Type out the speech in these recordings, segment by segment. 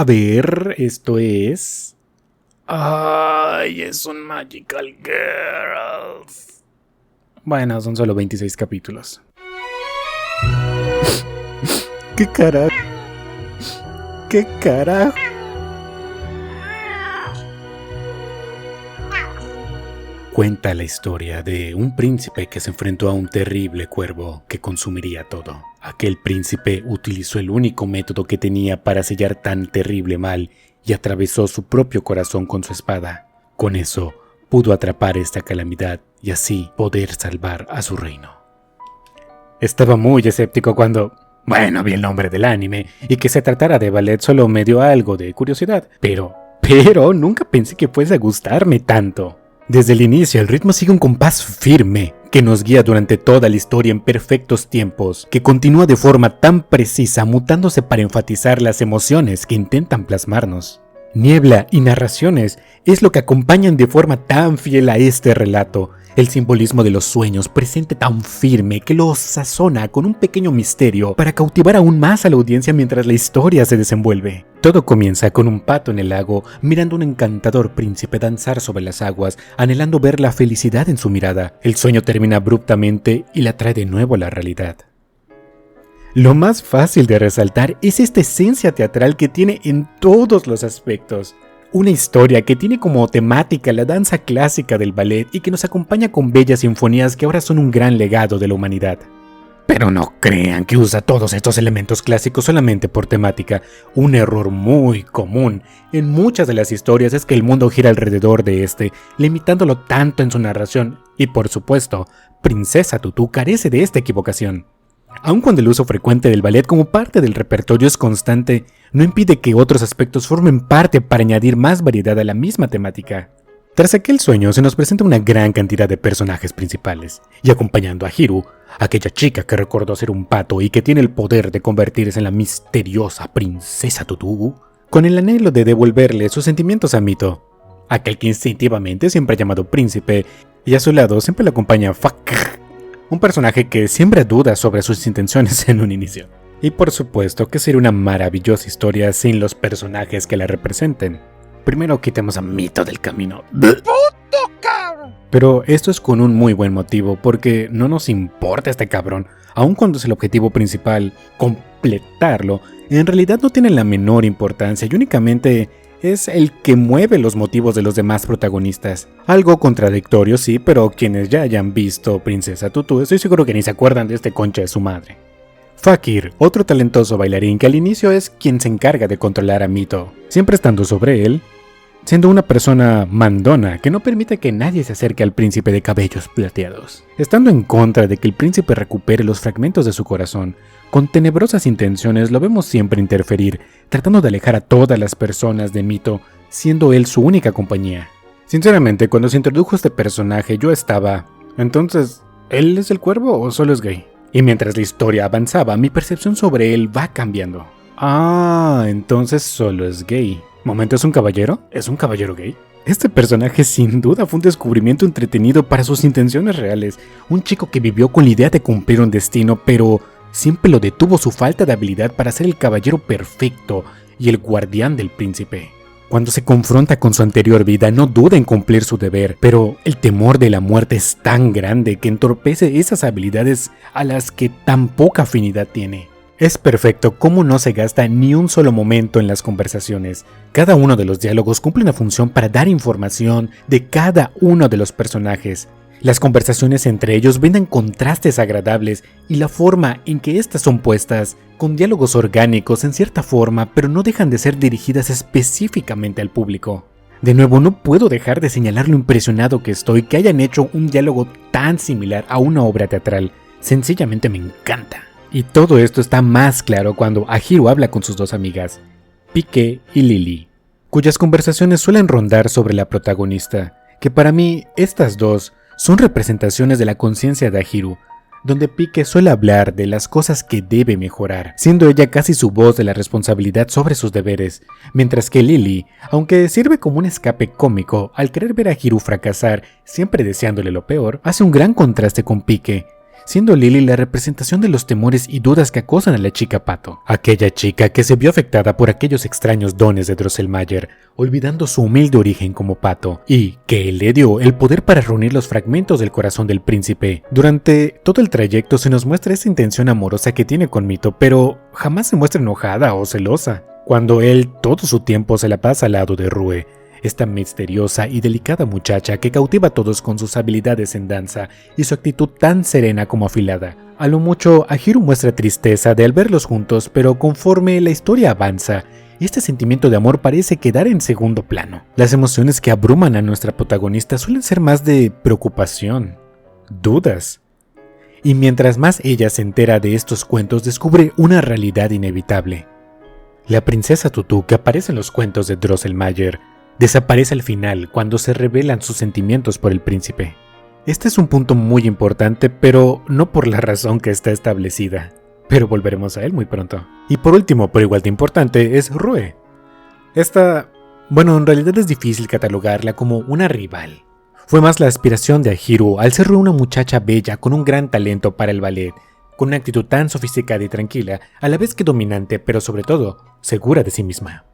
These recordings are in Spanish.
A ver, esto es... ¡Ay, es un Magical Girls! Bueno, son solo 26 capítulos. ¿Qué carajo? ¿Qué carajo? Cuenta la historia de un príncipe que se enfrentó a un terrible cuervo que consumiría todo. Aquel príncipe utilizó el único método que tenía para sellar tan terrible mal y atravesó su propio corazón con su espada. Con eso, pudo atrapar esta calamidad y así poder salvar a su reino. Estaba muy escéptico cuando... Bueno, vi el nombre del anime y que se tratara de ballet solo me dio algo de curiosidad, pero nunca pensé que fuese a gustarme tanto. Desde el inicio el ritmo sigue un compás firme que nos guía durante toda la historia en perfectos tiempos, que continúa de forma tan precisa mutándose para enfatizar las emociones que intentan plasmarnos. Niebla y narraciones es lo que acompañan de forma tan fiel a este relato, el simbolismo de los sueños presente tan firme que lo sazona con un pequeño misterio para cautivar aún más a la audiencia mientras la historia se desenvuelve. Todo comienza con un pato en el lago mirando a un encantador príncipe danzar sobre las aguas, anhelando ver la felicidad en su mirada. El sueño termina abruptamente y la trae de nuevo a la realidad. Lo más fácil de resaltar es esta esencia teatral que tiene en todos los aspectos. Una historia que tiene como temática la danza clásica del ballet y que nos acompaña con bellas sinfonías que ahora son un gran legado de la humanidad. Pero no crean que usa todos estos elementos clásicos solamente por temática. Un error muy común en muchas de las historias es que el mundo gira alrededor de este, limitándolo tanto en su narración. Y por supuesto, Princesa Tutú carece de esta equivocación. Aun cuando el uso frecuente del ballet como parte del repertorio es constante, no impide que otros aspectos formen parte para añadir más variedad a la misma temática. Tras aquel sueño se nos presenta una gran cantidad de personajes principales, y acompañando a Hiru, aquella chica que recordó ser un pato y que tiene el poder de convertirse en la misteriosa Princesa Tutú, con el anhelo de devolverle sus sentimientos a Mito, aquel que instintivamente siempre ha llamado príncipe, y a su lado siempre le acompaña Fakr, un personaje que siempre duda sobre sus intenciones en un inicio. Y por supuesto que sería una maravillosa historia sin los personajes que la representen. Primero quitemos a Mito del camino. Pero esto es con un muy buen motivo, porque no nos importa este cabrón, aun cuando es el objetivo principal, completarlo, en realidad no tiene la menor importancia y únicamente es el que mueve los motivos de los demás protagonistas. Algo contradictorio sí, pero quienes ya hayan visto Princesa Tutú estoy seguro que ni se acuerdan de este concha de su madre. Fakir, otro talentoso bailarín que al inicio es quien se encarga de controlar a Mito, siempre estando sobre él, siendo una persona mandona que no permite que nadie se acerque al príncipe de cabellos plateados, estando en contra de que el príncipe recupere los fragmentos de su corazón. Con tenebrosas intenciones lo vemos siempre interferir, tratando de alejar a todas las personas de Mito, siendo él su única compañía. Sinceramente, cuando se introdujo este personaje yo estaba... Entonces, ¿él es el cuervo o solo es gay? Y mientras la historia avanzaba, mi percepción sobre él va cambiando. Ah, entonces solo es gay. ¿Momento es un caballero? ¿Es un caballero gay? Este personaje sin duda fue un descubrimiento entretenido para sus intenciones reales. Un chico que vivió con la idea de cumplir un destino, pero siempre lo detuvo su falta de habilidad para ser el caballero perfecto y el guardián del príncipe. Cuando se confronta con su anterior vida, no duda en cumplir su deber, pero el temor de la muerte es tan grande que entorpece esas habilidades a las que tan poca afinidad tiene. Es perfecto cómo no se gasta ni un solo momento en las conversaciones. Cada uno de los diálogos cumple una función para dar información de cada uno de los personajes. Las conversaciones entre ellos brindan contrastes agradables y la forma en que estas son puestas, con diálogos orgánicos en cierta forma, pero no dejan de ser dirigidas específicamente al público. De nuevo, no puedo dejar de señalar lo impresionado que estoy que hayan hecho un diálogo tan similar a una obra teatral. Sencillamente me encanta. Y todo esto está más claro cuando Ahiru habla con sus dos amigas, Pike y Lily, cuyas conversaciones suelen rondar sobre la protagonista, que para mí estas dos son representaciones de la conciencia de Ahiru, donde Pike suele hablar de las cosas que debe mejorar, siendo ella casi su voz de la responsabilidad sobre sus deberes, mientras que Lily, aunque sirve como un escape cómico al querer ver a Ahiru fracasar, siempre deseándole lo peor, hace un gran contraste con Pike, siendo Lily la representación de los temores y dudas que acosan a la chica pato. Aquella chica que se vio afectada por aquellos extraños dones de Drosselmayer, olvidando su humilde origen como pato, y que él le dio el poder para reunir los fragmentos del corazón del príncipe. Durante todo el trayecto se nos muestra esa intención amorosa que tiene con Mito, pero jamás se muestra enojada o celosa, cuando él todo su tiempo se la pasa al lado de Rue, esta misteriosa y delicada muchacha que cautiva a todos con sus habilidades en danza y su actitud tan serena como afilada. A lo mucho, Ahiru muestra tristeza de al verlos juntos, pero conforme la historia avanza, este sentimiento de amor parece quedar en segundo plano. Las emociones que abruman a nuestra protagonista suelen ser más de preocupación, dudas. Y mientras más ella se entera de estos cuentos, descubre una realidad inevitable. La princesa Tutu, que aparece en los cuentos de Drosselmayer, desaparece al final cuando se revelan sus sentimientos por el príncipe. Este es un punto muy importante, pero no por la razón que está establecida. Pero volveremos a él muy pronto. Y por último, pero igual de importante, es Rue. En realidad es difícil catalogarla como una rival. Fue más la aspiración de Ahiru al ser Rue una muchacha bella con un gran talento para el ballet, con una actitud tan sofisticada y tranquila, a la vez que dominante, pero sobre todo, segura de sí misma.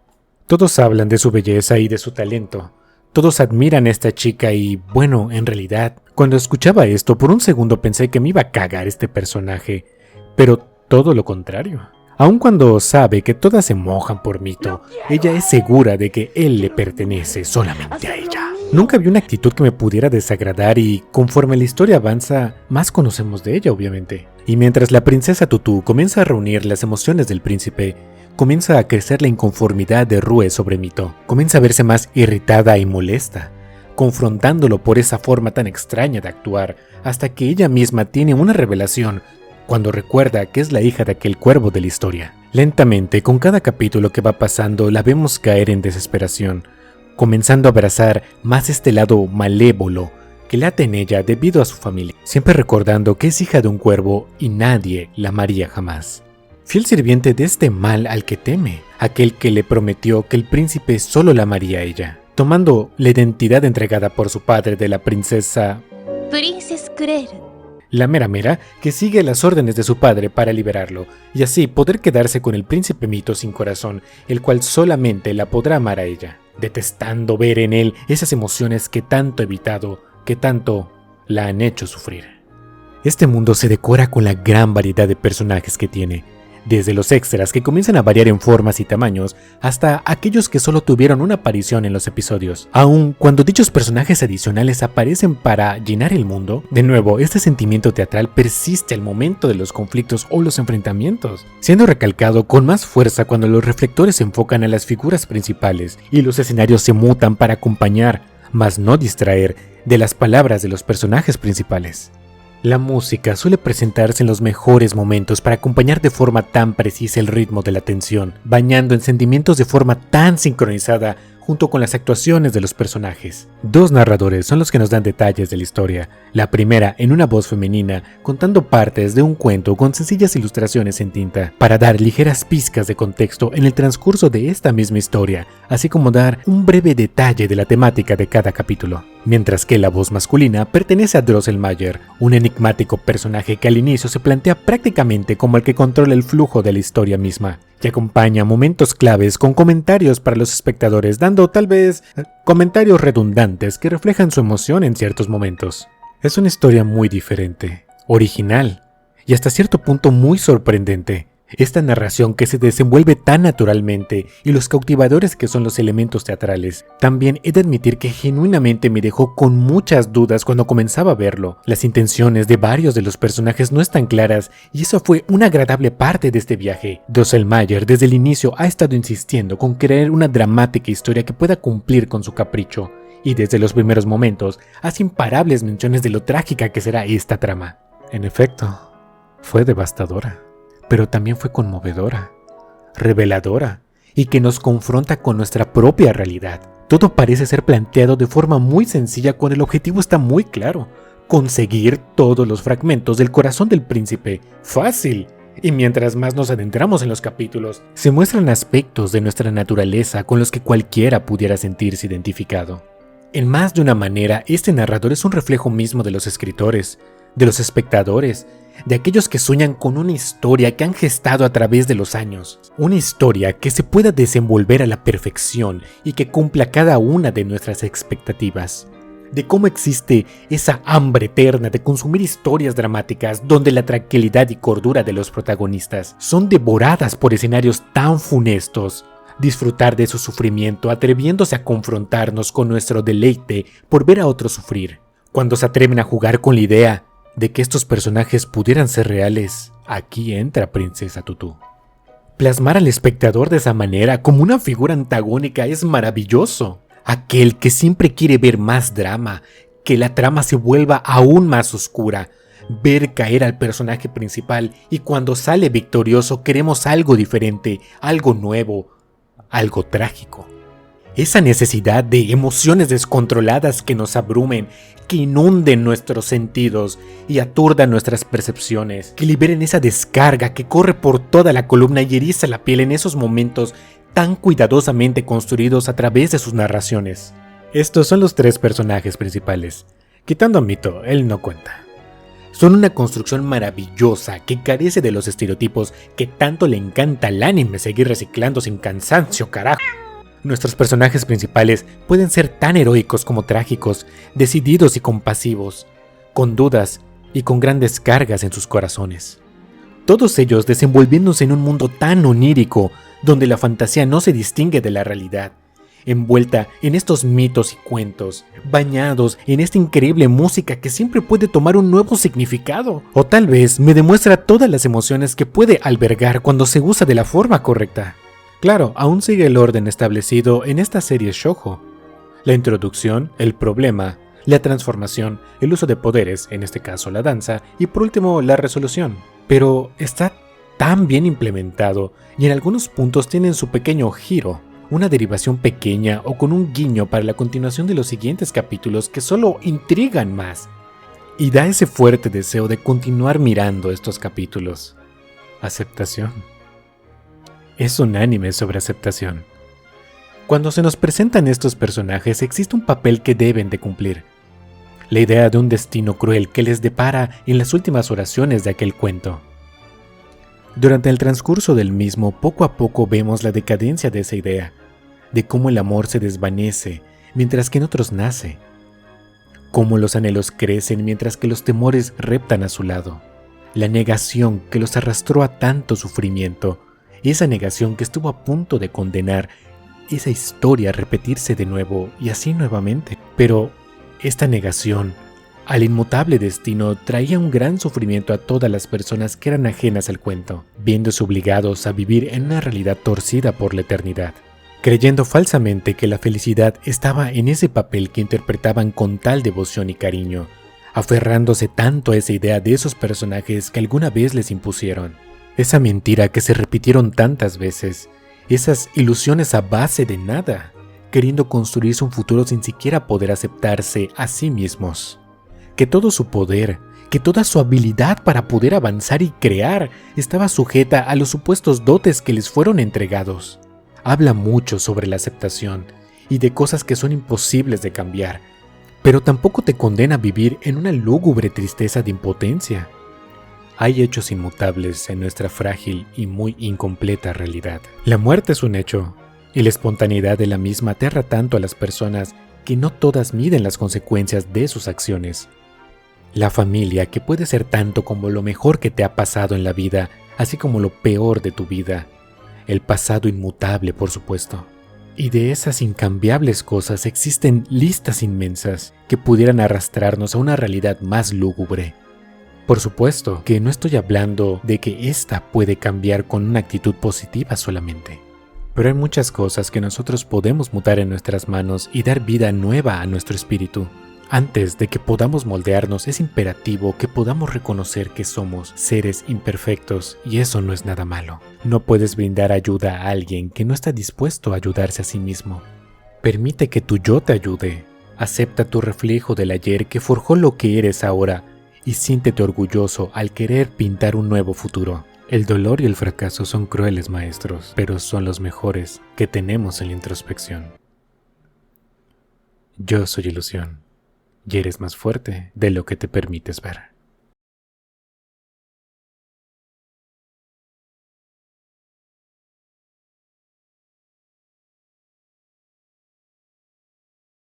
Todos hablan de su belleza y de su talento. Todos admiran a esta chica y, bueno, en realidad, cuando escuchaba esto, por un segundo pensé que me iba a cagar este personaje. Pero todo lo contrario. Aun cuando sabe que todas se mojan por Mito, ella es segura de que él le pertenece solamente a ella. Nunca vi una actitud que me pudiera desagradar y, conforme la historia avanza, más conocemos de ella, obviamente. Y mientras la princesa Tutu comienza a reunir las emociones del príncipe, comienza a crecer la inconformidad de Rue sobre Mito. Comienza a verse más irritada y molesta, confrontándolo por esa forma tan extraña de actuar, hasta que ella misma tiene una revelación cuando recuerda que es la hija de aquel cuervo de la historia. Lentamente, con cada capítulo que va pasando, la vemos caer en desesperación, comenzando a abrazar más este lado malévolo que late en ella debido a su familia, siempre recordando que es hija de un cuervo y nadie la amaría jamás. Fiel sirviente de este mal al que teme, aquel que le prometió que el príncipe solo la amaría a ella, tomando la identidad entregada por su padre de la princesa Princess Cruel, la mera que sigue las órdenes de su padre para liberarlo, y así poder quedarse con el príncipe Mito sin corazón, el cual solamente la podrá amar a ella, detestando ver en él esas emociones que tanto ha evitado, que tanto la han hecho sufrir. Este mundo se decora con la gran variedad de personajes que tiene, desde los extras que comienzan a variar en formas y tamaños, hasta aquellos que solo tuvieron una aparición en los episodios. Aun cuando dichos personajes adicionales aparecen para llenar el mundo, de nuevo, este sentimiento teatral persiste al momento de los conflictos o los enfrentamientos, siendo recalcado con más fuerza cuando los reflectores se enfocan a las figuras principales y los escenarios se mutan para acompañar, mas no distraer, de las palabras de los personajes principales. La música suele presentarse en los mejores momentos para acompañar de forma tan precisa el ritmo de la tensión, bañando en sentimientos de forma tan sincronizada junto con las actuaciones de los personajes. Dos narradores son los que nos dan detalles de la historia, la primera en una voz femenina contando partes de un cuento con sencillas ilustraciones en tinta, para dar ligeras pizcas de contexto en el transcurso de esta misma historia, así como dar un breve detalle de la temática de cada capítulo. Mientras que la voz masculina pertenece a Drosselmayer, un enigmático personaje que al inicio se plantea prácticamente como el que controla el flujo de la historia misma, y acompaña momentos claves con comentarios para los espectadores, dando tal vez comentarios redundantes que reflejan su emoción en ciertos momentos. Es una historia muy diferente, original y hasta cierto punto muy sorprendente. Esta narración que se desenvuelve tan naturalmente y los cautivadores que son los elementos teatrales. También he de admitir que genuinamente me dejó con muchas dudas cuando comenzaba a verlo. Las intenciones de varios de los personajes no están claras y eso fue una agradable parte de este viaje. Drosselmayer desde el inicio ha estado insistiendo con crear una dramática historia que pueda cumplir con su capricho. Y desde los primeros momentos hace imparables menciones de lo trágica que será esta trama. En efecto, fue devastadora. Pero también fue conmovedora, reveladora y que nos confronta con nuestra propia realidad. Todo parece ser planteado de forma muy sencilla cuando el objetivo está muy claro: conseguir todos los fragmentos del corazón del príncipe. ¡Fácil! Y mientras más nos adentramos en los capítulos, se muestran aspectos de nuestra naturaleza con los que cualquiera pudiera sentirse identificado. En más de una manera, este narrador es un reflejo mismo de los escritores, de los espectadores, de aquellos que sueñan con una historia que han gestado a través de los años. Una historia que se pueda desenvolver a la perfección y que cumpla cada una de nuestras expectativas. De cómo existe esa hambre eterna de consumir historias dramáticas donde la tranquilidad y cordura de los protagonistas son devoradas por escenarios tan funestos. Disfrutar de su sufrimiento atreviéndose a confrontarnos con nuestro deleite por ver a otros sufrir. Cuando se atreven a jugar con la idea de que estos personajes pudieran ser reales, aquí entra Princesa Tutú. Plasmar al espectador de esa manera como una figura antagónica es maravilloso. Aquel que siempre quiere ver más drama, que la trama se vuelva aún más oscura, ver caer al personaje principal y cuando sale victorioso queremos algo diferente, algo nuevo, algo trágico. Esa necesidad de emociones descontroladas que nos abrumen, que inunden nuestros sentidos y aturdan nuestras percepciones, que liberen esa descarga que corre por toda la columna y eriza la piel en esos momentos tan cuidadosamente construidos a través de sus narraciones. Estos son los tres personajes principales. Quitando a Mito, él no cuenta. Son una construcción maravillosa que carece de los estereotipos que tanto le encanta al anime seguir reciclando sin cansancio, carajo. Nuestros personajes principales pueden ser tan heroicos como trágicos, decididos y compasivos, con dudas y con grandes cargas en sus corazones. Todos ellos desenvolviéndose en un mundo tan onírico, donde la fantasía no se distingue de la realidad, envuelta en estos mitos y cuentos, bañados en esta increíble música que siempre puede tomar un nuevo significado, o tal vez me demuestra todas las emociones que puede albergar cuando se usa de la forma correcta. Claro, aún sigue el orden establecido en esta serie shoujo. La introducción, el problema, la transformación, el uso de poderes, en este caso la danza, y por último la resolución. Pero está tan bien implementado y en algunos puntos tienen su pequeño giro, una derivación pequeña o con un guiño para la continuación de los siguientes capítulos que solo intrigan más. Y da ese fuerte deseo de continuar mirando estos capítulos. Aceptación. Es un anime sobre aceptación. Cuando se nos presentan estos personajes existe un papel que deben de cumplir. La idea de un destino cruel que les depara en las últimas oraciones de aquel cuento. Durante el transcurso del mismo, poco a poco vemos la decadencia de esa idea, de cómo el amor se desvanece mientras que en otros nace, cómo los anhelos crecen mientras que los temores reptan a su lado, la negación que los arrastró a tanto sufrimiento, esa negación que estuvo a punto de condenar esa historia a repetirse de nuevo y así nuevamente. Pero esta negación al inmutable destino traía un gran sufrimiento a todas las personas que eran ajenas al cuento, viéndose obligados a vivir en una realidad torcida por la eternidad, creyendo falsamente que la felicidad estaba en ese papel que interpretaban con tal devoción y cariño, aferrándose tanto a esa idea de esos personajes que alguna vez les impusieron. Esa mentira que se repitieron tantas veces, esas ilusiones a base de nada, queriendo construirse un futuro sin siquiera poder aceptarse a sí mismos. Que todo su poder, que toda su habilidad para poder avanzar y crear estaba sujeta a los supuestos dotes que les fueron entregados. Habla mucho sobre la aceptación y de cosas que son imposibles de cambiar, pero tampoco te condena a vivir en una lúgubre tristeza de impotencia. Hay hechos inmutables en nuestra frágil y muy incompleta realidad. La muerte es un hecho, y la espontaneidad de la misma aterra tanto a las personas que no todas miden las consecuencias de sus acciones. La familia, que puede ser tanto como lo mejor que te ha pasado en la vida, así como lo peor de tu vida. El pasado inmutable, por supuesto. Y de esas incambiables cosas existen listas inmensas que pudieran arrastrarnos a una realidad más lúgubre. Por supuesto que no estoy hablando de que ésta puede cambiar con una actitud positiva solamente. Pero hay muchas cosas que nosotros podemos mutar en nuestras manos y dar vida nueva a nuestro espíritu. Antes de que podamos moldearnos, es imperativo que podamos reconocer que somos seres imperfectos y eso no es nada malo. No puedes brindar ayuda a alguien que no está dispuesto a ayudarse a sí mismo. Permite que tu yo te ayude. Acepta tu reflejo del ayer que forjó lo que eres ahora y siéntete orgulloso al querer pintar un nuevo futuro. El dolor y el fracaso son crueles maestros, pero son los mejores que tenemos en la introspección. Yo soy ilusión. Y eres más fuerte de lo que te permites ver.